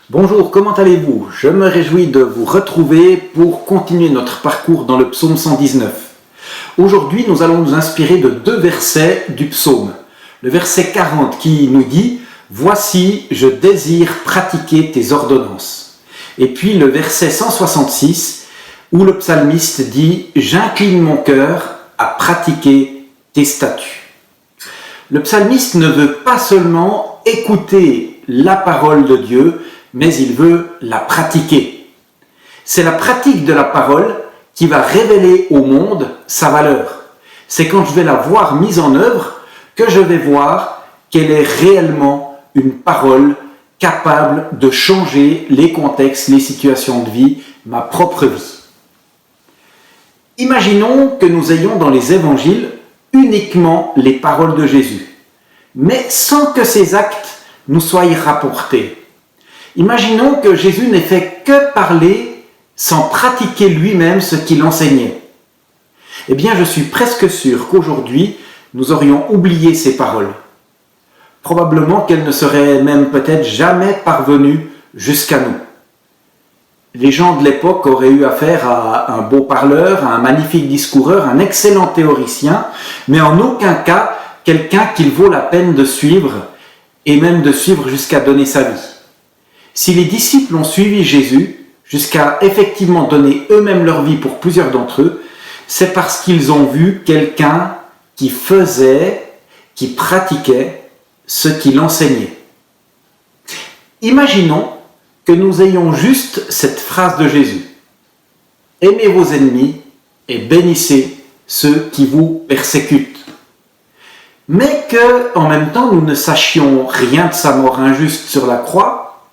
Bonjour, comment allez-vous? Je me réjouis de vous retrouver pour continuer notre parcours dans le psaume 119. Aujourd'hui, nous allons nous inspirer de deux versets du psaume. Le verset 40 qui nous dit « Voici, je désire pratiquer tes ordonnances ». Et puis le verset 166 où le psalmiste dit « J'incline mon cœur à pratiquer tes statuts ». Le psalmiste ne veut pas seulement écouter la parole de Dieu, mais il veut la pratiquer. C'est la pratique de la parole qui va révéler au monde sa valeur. C'est quand je vais la voir mise en œuvre que je vais voir qu'elle est réellement une parole capable de changer les contextes, les situations de vie, ma propre vie. Imaginons que nous ayons dans les évangiles uniquement les paroles de Jésus, mais sans que ces actes nous soient rapportés. Imaginons que Jésus n'ait fait que parler sans pratiquer lui-même ce qu'il enseignait. Eh bien, je suis presque sûr qu'aujourd'hui, nous aurions oublié ces paroles. Probablement qu'elles ne seraient même peut-être jamais parvenues jusqu'à nous. Les gens de l'époque auraient eu affaire à un beau parleur, à un magnifique discoureur, un excellent théoricien, mais en aucun cas quelqu'un qu'il vaut la peine de suivre et même de suivre jusqu'à donner sa vie. Si les disciples ont suivi Jésus jusqu'à effectivement donner eux-mêmes leur vie pour plusieurs d'entre eux, c'est parce qu'ils ont vu quelqu'un qui faisait, qui pratiquait ce qu'il enseignait. Imaginons que nous ayons juste cette phrase de Jésus. « Aimez vos ennemis et bénissez ceux qui vous persécutent. » Mais qu'en même temps nous ne sachions rien de sa mort injuste sur la croix,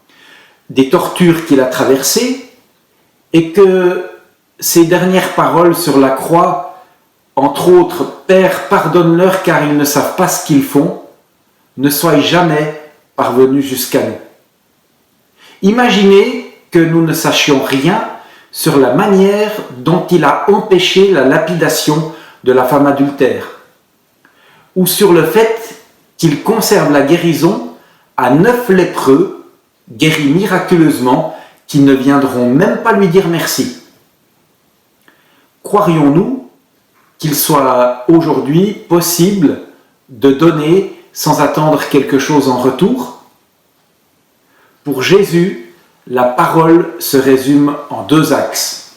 des tortures qu'il a traversées, et que ces dernières paroles sur la croix, entre autres, « Père, pardonne-leur car ils ne savent pas ce qu'ils font », ne soient jamais parvenues jusqu'à nous. Imaginez que nous ne sachions rien sur la manière dont il a empêché la lapidation de la femme adultère, ou sur le fait qu'il conserve la guérison à 9 lépreux, guéris miraculeusement, qui ne viendront même pas lui dire merci. Croirions-nous qu'il soit aujourd'hui possible de donner sans attendre quelque chose en retour? Pour Jésus, la parole se résume en 2 axes.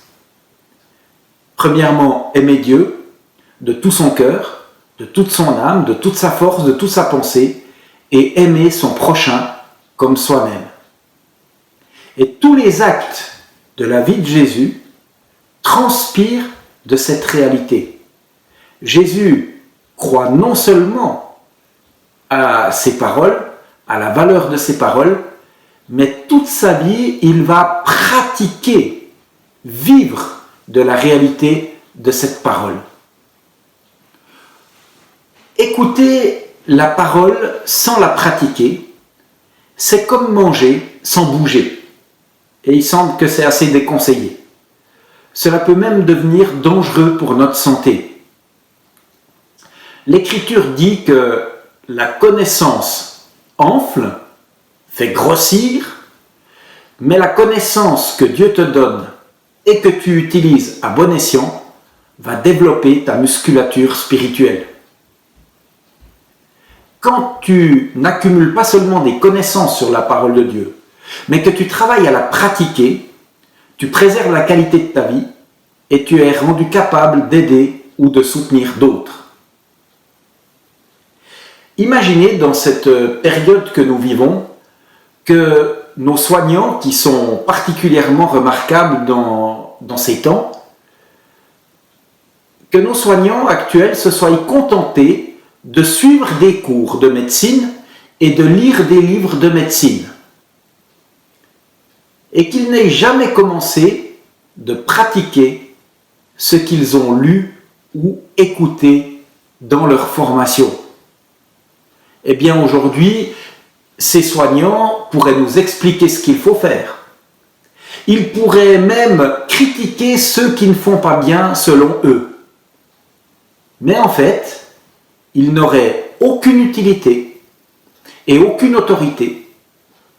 Premièrement, aimer Dieu de tout son cœur, de toute son âme, de toute sa force, de toute sa pensée, et aimer son prochain comme soi-même. Et tous les actes de la vie de Jésus transpirent de cette réalité. Jésus croit non seulement à ses paroles, à la valeur de ses paroles, mais toute sa vie, il va pratiquer, vivre de la réalité de cette parole. Écouter la parole sans la pratiquer, c'est comme manger sans bouger. Et il semble que c'est assez déconseillé. Cela peut même devenir dangereux pour notre santé. L'Écriture dit que la connaissance enfle, fait grossir, mais la connaissance que Dieu te donne et que tu utilises à bon escient va développer ta musculature spirituelle. Quand tu n'accumules pas seulement des connaissances sur la parole de Dieu, mais que tu travailles à la pratiquer, tu préserves la qualité de ta vie et tu es rendu capable d'aider ou de soutenir d'autres. Imaginez dans cette période que nous vivons que nos soignants, qui sont particulièrement remarquables dans ces temps, que nos soignants actuels se soient contentés de suivre des cours de médecine et de lire des livres de médecine. Et qu'ils n'aient jamais commencé de pratiquer ce qu'ils ont lu ou écouté dans leur formation. Eh bien aujourd'hui, ces soignants pourraient nous expliquer ce qu'il faut faire. Ils pourraient même critiquer ceux qui ne font pas bien selon eux. Mais en fait, ils n'auraient aucune utilité et aucune autorité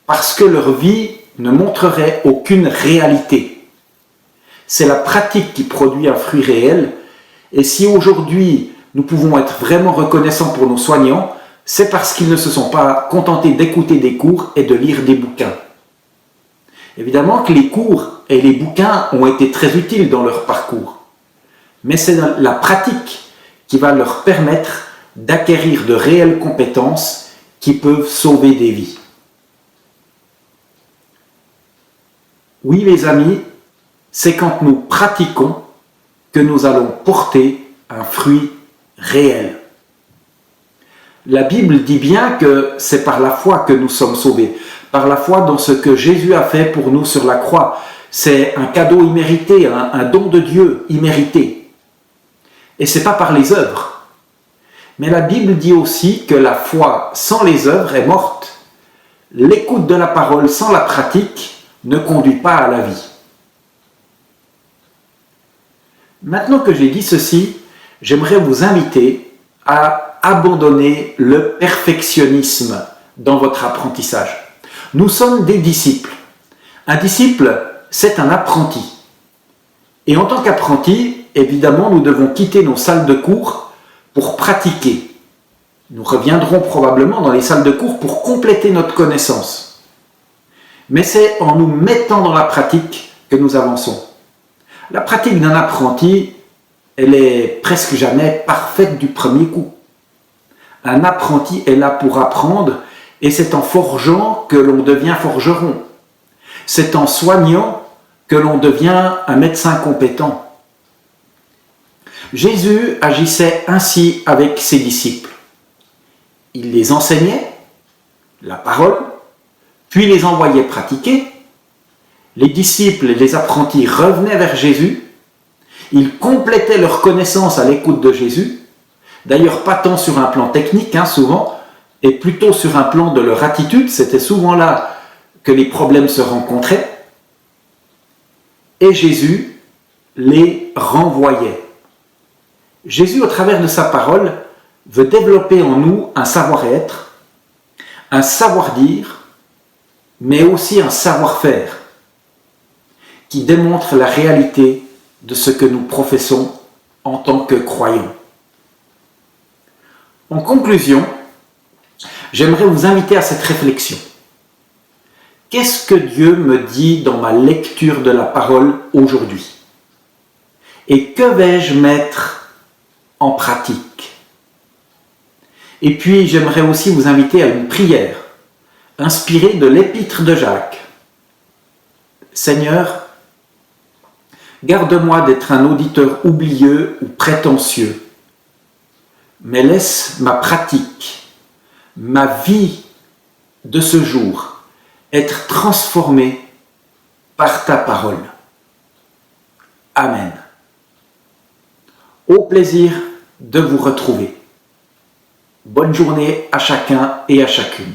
parce que leur vie ne montrerait aucune réalité. C'est la pratique qui produit un fruit réel. Et si aujourd'hui nous pouvons être vraiment reconnaissants pour nos soignants, c'est parce qu'ils ne se sont pas contentés d'écouter des cours et de lire des bouquins. Évidemment que les cours et les bouquins ont été très utiles dans leur parcours, mais c'est la pratique qui va leur permettre d'acquérir de réelles compétences qui peuvent sauver des vies. Oui, les amis, c'est quand nous pratiquons que nous allons porter un fruit réel. La Bible dit bien que c'est par la foi que nous sommes sauvés, par la foi dans ce que Jésus a fait pour nous sur la croix. C'est un cadeau immérité, un don de Dieu immérité. Et ce n'est pas par les œuvres. Mais la Bible dit aussi que la foi sans les œuvres est morte. L'écoute de la parole sans la pratique ne conduit pas à la vie. Maintenant que j'ai dit ceci, j'aimerais vous inviter à abandonner le perfectionnisme dans votre apprentissage. Nous sommes des disciples. Un disciple, c'est un apprenti. Et en tant qu'apprenti, évidemment, nous devons quitter nos salles de cours pour pratiquer. Nous reviendrons probablement dans les salles de cours pour compléter notre connaissance. Mais c'est en nous mettant dans la pratique que nous avançons. La pratique d'un apprenti, elle est presque jamais parfaite du premier coup. Un apprenti est là pour apprendre et c'est en forgeant que l'on devient forgeron. C'est en soignant que l'on devient un médecin compétent. Jésus agissait ainsi avec ses disciples. Il les enseignait, la parole, puis les envoyait pratiquer. Les disciples et les apprentis revenaient vers Jésus. Ils complétaient leur connaissance à l'écoute de Jésus. D'ailleurs, pas tant sur un plan technique, souvent, et plutôt sur un plan de leur attitude. C'était souvent là que les problèmes se rencontraient. Et Jésus les renvoyait. Jésus, au travers de sa parole, veut développer en nous un savoir-être, un savoir-dire, mais aussi un savoir-faire qui démontre la réalité de ce que nous professons en tant que croyants. En conclusion, j'aimerais vous inviter à cette réflexion. Qu'est-ce que Dieu me dit dans ma lecture de la parole aujourd'hui? Et que vais-je mettre en pratique? Et puis, j'aimerais aussi vous inviter à une prière, inspirée de l'épître de Jacques. Seigneur, garde-moi d'être un auditeur oublieux ou prétentieux, mais laisse ma pratique, ma vie de ce jour être transformée par ta parole. Amen. Au plaisir de vous retrouver. Bonne journée à chacun et à chacune.